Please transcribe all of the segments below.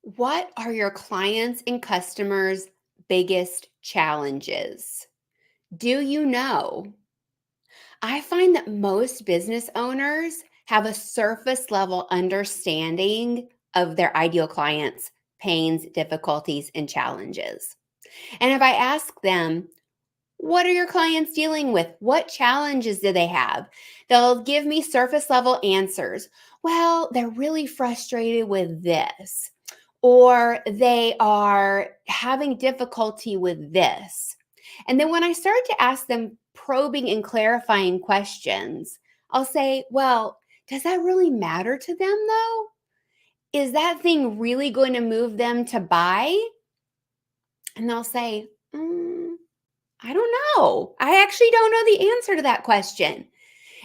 What are your clients' and customers' biggest challenges? Do you know? I find that most business owners have a surface level understanding of their ideal clients' pains, difficulties, and challenges. And if I ask them, what are your clients dealing with? What challenges do they have? They'll give me surface level answers. Well, they're really frustrated with this, or they are having difficulty with this. And then when I start to ask them probing and clarifying questions, I'll say, well, does that really matter to them though? Is that thing really going to move them to buy? And they'll say, I don't know. I actually don't know the answer to that question.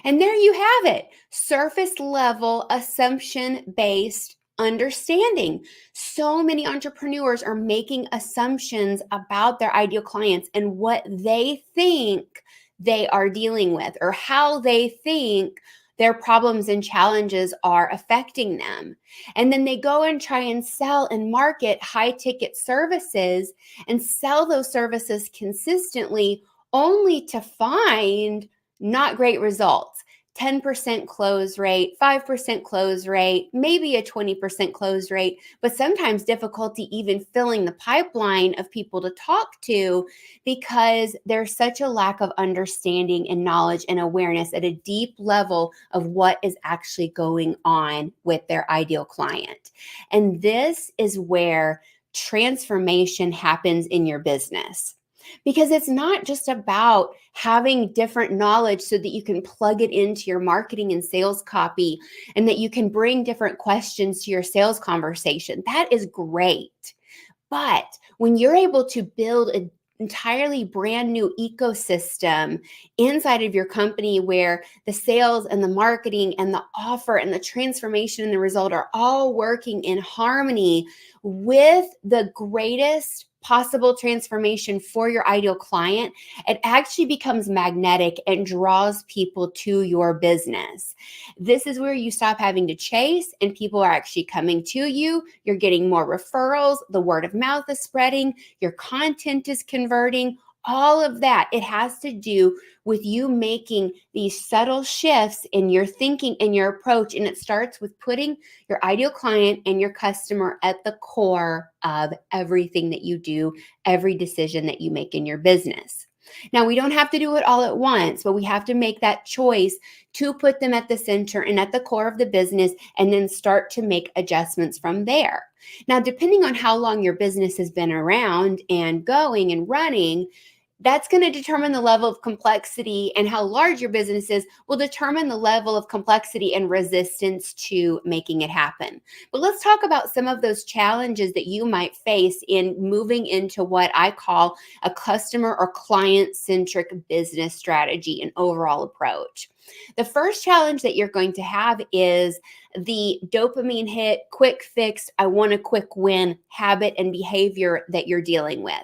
And there you have it, surface level, assumption based understanding. So many entrepreneurs are making assumptions about their ideal clients and what they think they are dealing with or how they think their problems and challenges are affecting them. And then they go and try and sell and market high ticket services and sell those services consistently only to find not great results. 10% close rate, 5% close rate, maybe a 20% close rate, but sometimes difficulty even filling the pipeline of people to talk to because there's such a lack of understanding and knowledge and awareness at a deep level of what is actually going on with their ideal client. And this is where transformation happens in your business. Because it's not just about having different knowledge so that you can plug it into your marketing and sales copy and that you can bring different questions to your sales conversation. That is great. But when you're able to build an entirely brand new ecosystem inside of your company where the sales and the marketing and the offer and the transformation and the result are all working in harmony with the greatest possible transformation for your ideal client, it actually becomes magnetic and draws people to your business. This is where you stop having to chase and people are actually coming to you. You're getting more referrals. The word of mouth is spreading. Your content is converting. All of that, it has to do with you making these subtle shifts in your thinking and your approach. And it starts with putting your ideal client and your customer at the core of everything that you do, every decision that you make in your business. Now, we don't have to do it all at once, but we have to make that choice to put them at the center and at the core of the business and then start to make adjustments from there. Now, depending on how long your business has been around and going and running, that's going to determine the level of complexity, and how large your business is will determine the level of complexity and resistance to making it happen. But let's talk about some of those challenges that you might face in moving into what I call a customer or client centric business strategy and overall approach. The first challenge that you're going to have is the dopamine hit, quick fix, I want a quick win habit and behavior that you're dealing with.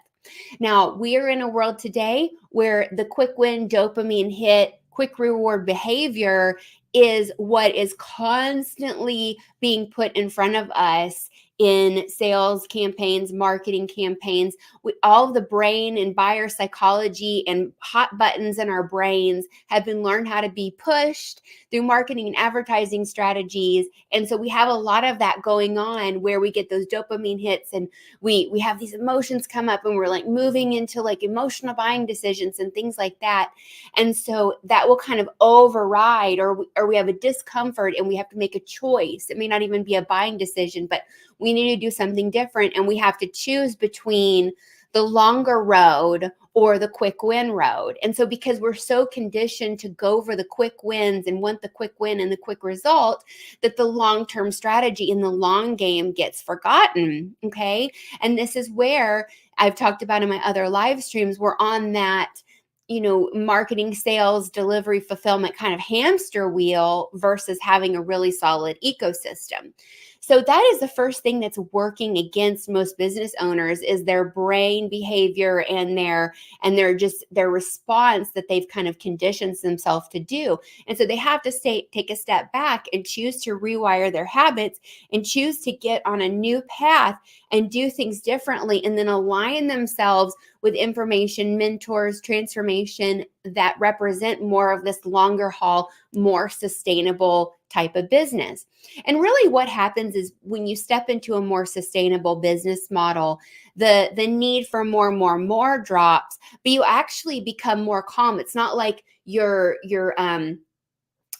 Now, we are in a world today where the quick win, dopamine hit, quick reward behavior is what is constantly being put in front of us in sales campaigns, marketing campaigns. All of the brain and buyer psychology and hot buttons in our brains have been learned how to be pushed through marketing and advertising strategies. And so we have a lot of that going on where we get those dopamine hits and we have these emotions come up and we're like moving into like emotional buying decisions and things like that. And so that will kind of override, or we have a discomfort and we have to make a choice. It may not even be a buying decision, but we need to do something different and we have to choose between the longer road or the quick win road. And so because we're so conditioned to go for the quick wins and want the quick win and the quick result, that the long-term strategy in the long game gets forgotten, okay? And this is where I've talked about in my other live streams, we're on that marketing, sales, delivery, fulfillment kind of hamster wheel versus having a really solid ecosystem. So that is the first thing that's working against most business owners is their brain behavior and their response that they've kind of conditioned themselves to do. And so they have to take a step back and choose to rewire their habits and choose to get on a new path and do things differently, and then align themselves with information, mentors, transformation that represent more of this longer haul, more sustainable type of business. And really what happens is when you step into a more sustainable business model, the need for more drops, but you actually become more calm. It's not like you're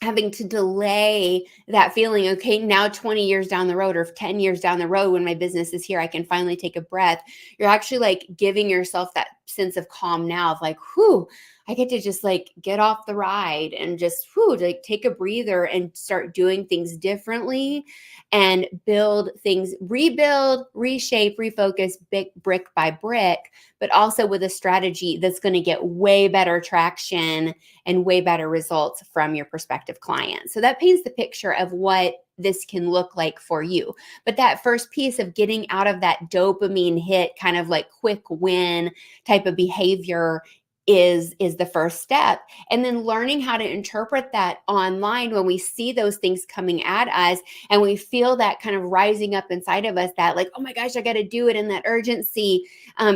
having to delay that feeling. Okay, now 20 years down the road or 10 years down the road, when my business is here, I can finally take a breath. You're actually like giving yourself that sense of calm now of like, whew, I get to just like get off the ride and just like take a breather and start doing things differently and build things, rebuild, reshape, refocus brick by brick, but also with a strategy that's going to get way better traction and way better results from your prospective clients. So that paints the picture of what this can look like for you. But that first piece of getting out of that dopamine hit, kind of like quick win type of behavior is the first step. And then learning how to interpret that online when we see those things coming at us and we feel that kind of rising up inside of us, that like, oh my gosh, I got to do it, in that urgency,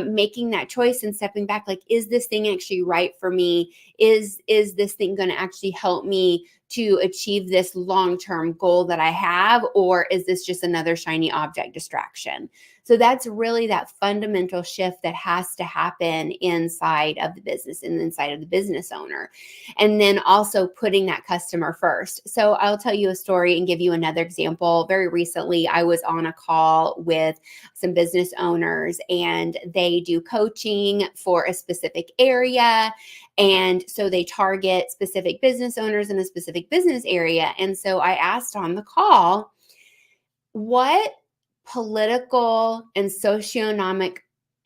making that choice and stepping back, like, is this thing actually right for me? Is this thing going to actually help me to achieve this long-term goal that I have, or is this just another shiny object distraction? So that's really that fundamental shift that has to happen inside of the business and inside of the business owner. And then also putting that customer first. So I'll tell you a story and give you another example. Very recently, I was on a call with some business owners, and they do coaching for a specific area. And so they target specific business owners in a specific business area. And so I asked on the call, what political and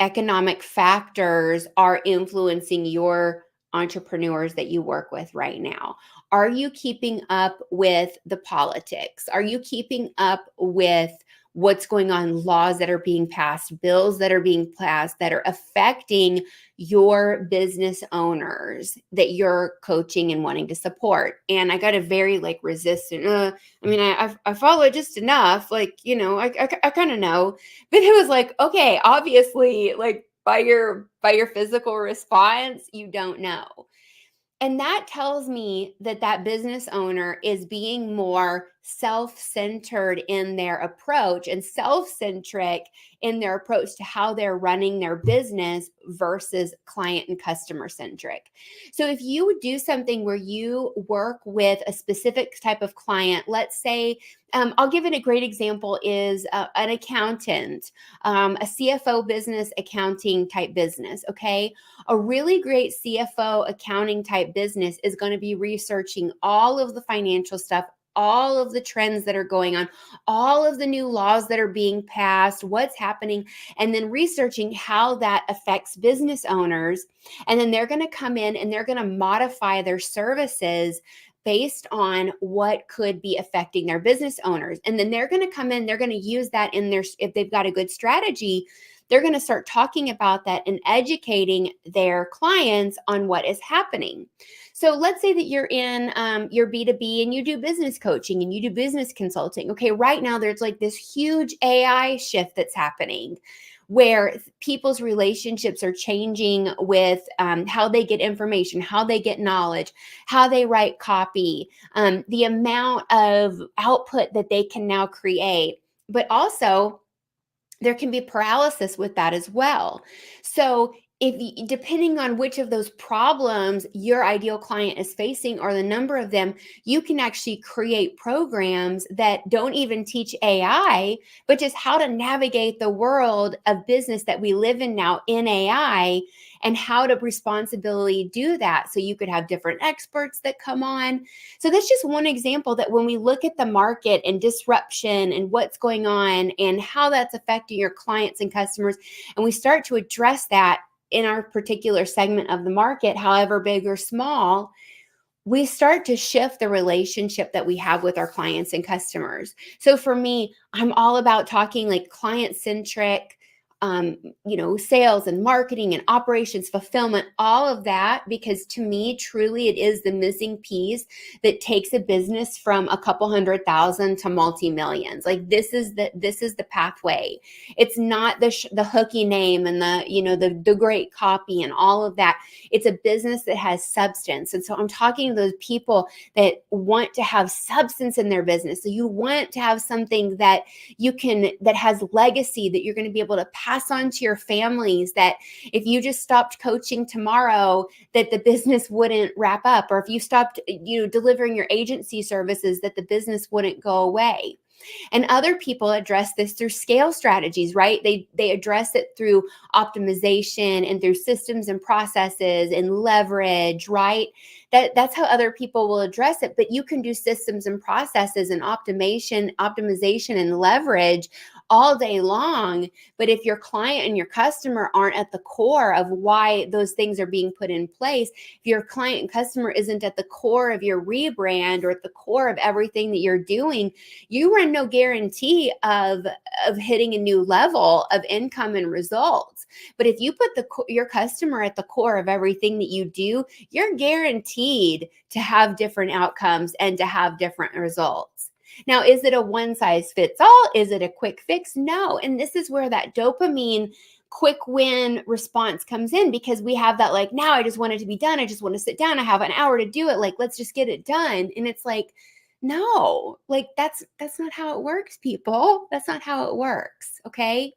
economic factors are influencing your entrepreneurs that you work with right now? Are you keeping up with the politics? Are you keeping up with what's going on, laws that are being passed, bills that are being passed that are affecting your business owners that you're coaching and wanting to support? And I got a very like resistant, I mean, I follow it just enough, like, I kind of know, but it was like, okay, obviously, like by your physical response, you don't know. And that tells me that that business owner is being more self-centered in their approach and self-centric in their approach to how they're running their business versus client and customer centric. So if you would do something where you work with a specific type of client, let's say, I'll give it a great example is an accountant, a CFO business, accounting type business, okay? A really great CFO accounting type business is going to be researching all of the financial stuff, all of the trends that are going on, all of the new laws that are being passed, what's happening, and then researching how that affects business owners. And then they're going to come in and they're going to modify their services based on what could be affecting their business owners. And then they're going to come in, they're going to use that in their, if they've got a good strategy, they're going to start talking about that and educating their clients on what is happening. So let's say that you're in your B2B and you do business coaching and you do business consulting. Okay, right now there's like this huge AI shift that's happening where people's relationships are changing with how they get information, how they get knowledge, how they write copy, the amount of output that they can now create. But also, there can be paralysis with that as well. So depending on which of those problems your ideal client is facing or the number of them, you can actually create programs that don't even teach AI, but just how to navigate the world of business that we live in now in AI and how to responsibly do that. So you could have different experts that come on. So that's just one example that when we look at the market and disruption and what's going on and how that's affecting your clients and customers, and we start to address that in our particular segment of the market, however big or small, we start to shift the relationship that we have with our clients and customers. So for me, I'm all about talking like client centric, sales and marketing and operations, fulfillment, all of that, because to me, truly, it is the missing piece that takes a business from a couple 100,000 to multi-millions. Like this is the pathway. It's not the hooky name and the great copy and all of that. It's a business that has substance. And so I'm talking to those people that want to have substance in their business. So you want to have something that that has legacy, that you're going to be able to pass on to your families, that if you just stopped coaching tomorrow, that the business wouldn't wrap up, or if you stopped, delivering your agency services, that the business wouldn't go away. And other people address this through scale strategies, right? They address it through optimization and through systems and processes and leverage, right? That's how other people will address it. But you can do systems and processes and optimization and leverage all day long. But if your client and your customer aren't at the core of why those things are being put in place, if your client and customer isn't at the core of your rebrand or at the core of everything that you're doing, you run no guarantee of hitting a new level of income and results. But if you put your customer at the core of everything that you do, you're guaranteed to have different outcomes and to have different results. Now, is it a one size fits all? Is it a quick fix? No. And this is where that dopamine quick win response comes in, because we have that, like, now I just want it to be done. I just want to sit down. I have an hour to do it. Like, let's just get it done. And it's like, no, like that's not how it works, people. That's not how it works. Okay.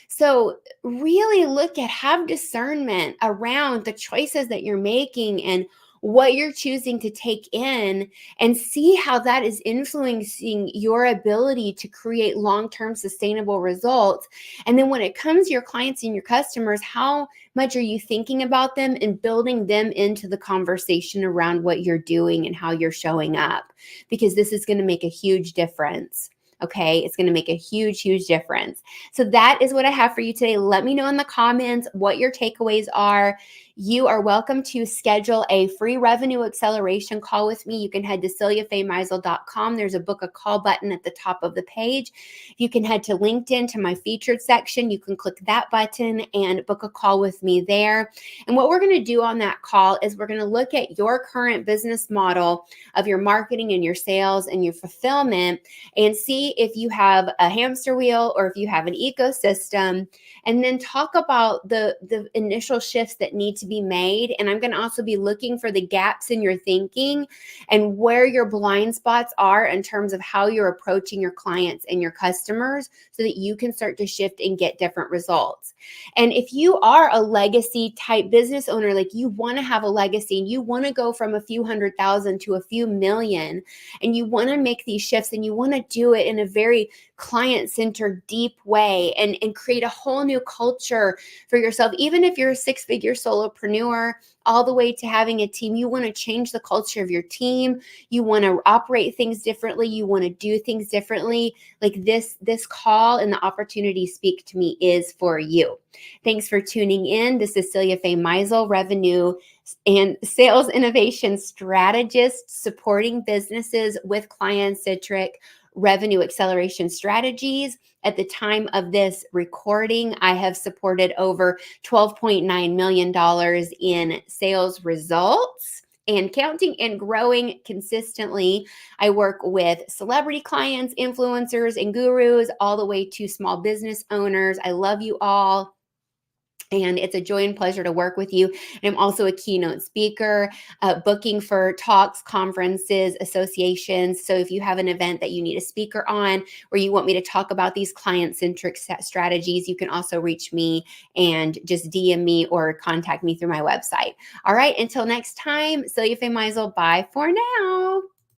So really have discernment around the choices that you're making and what you're choosing to take in, and see how that is influencing your ability to create long-term sustainable results. And then when it comes to your clients and your customers, how much are you thinking about them and building them into the conversation around what you're doing and how you're showing up? Because this is going to make a huge difference. Okay, it's going to make a huge, huge difference. So that is what I have for you today. Let me know in the comments what your takeaways are. You are welcome to schedule a free revenue acceleration call with me. You can head to celiafaymeisel.com. There's a book a call button at the top of the page. You can head to LinkedIn to my featured section. You can click that button and book a call with me there. And what we're going to do on that call is we're going to look at your current business model of your marketing and your sales and your fulfillment, and see if you have a hamster wheel or if you have an ecosystem, and then talk about the initial shifts that need to be made. And I'm going to also be looking for the gaps in your thinking and where your blind spots are in terms of how you're approaching your clients and your customers, so that you can start to shift and get different results. And if you are a legacy type business owner, like you want to have a legacy and you want to go from a few 100,000 to a few million, and you want to make these shifts and you want to do it in a very client-centered, deep way, and create a whole new culture for yourself. Even if you're a six-figure solopreneur, all the way to having a team, you want to change the culture of your team. You want to operate things differently. You want to do things differently. Like this call and the opportunity speak to me is for you. Thanks for tuning in. This is Celia Faye Meisel, revenue and sales innovation strategist, supporting businesses with client-centric revenue acceleration strategies. At the time of this recording, I have supported over $12.9 million in sales results and counting and growing consistently. I work with celebrity clients, influencers, and gurus, all the way to small business owners. I love you all. And it's a joy and pleasure to work with you. And I'm also a keynote speaker, booking for talks, conferences, associations. So if you have an event that you need a speaker on, or you want me to talk about these client-centric strategies, you can also reach me and just DM me or contact me through my website. All right, until next time, Celia Faye Meisel, bye for now.